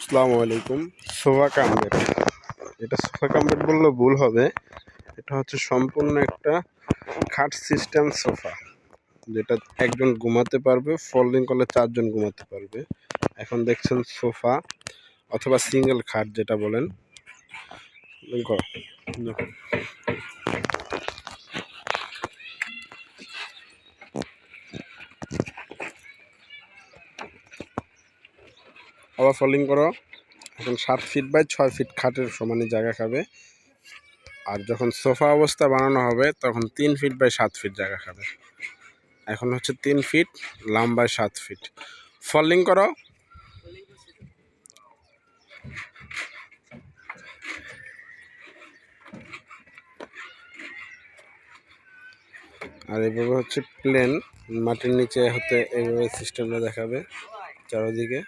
আসসালামু আলাইকুম। Sofa cum bed, এটা সোফা কাম বেড বললে ভুল হবে। এটা হচ্ছে সম্পূর্ণ একটা খাট সিস্টেম সোফা, যেটা একজন ঘুমাতে পারবে, ফোল্ডিং করলে 4 জন ঘুমাতে পারবে। এখন দেখছেন সোফা অথবা সিঙ্গেল খাট যেটা বলেন। দেখো, দেখো। আবার ফোল্ডিং করো। এখন 7 ফিট বাই 6 ফিট খাটের সমানই জায়গা খাবে। আর যখন সোফা অবস্থা বানানো হবে তখন 3 ফিট বাই 7 ফিট জায়গা খাবে। এখন হচ্ছে 3 ফিট লম্বায় 7 ফিট। ফোল্ডিং করো। আর এইভাবে হচ্ছে প্লেন মাটির নিচে হতে এইভাবে সিস্টেমটা দেখাবে চারদিকে।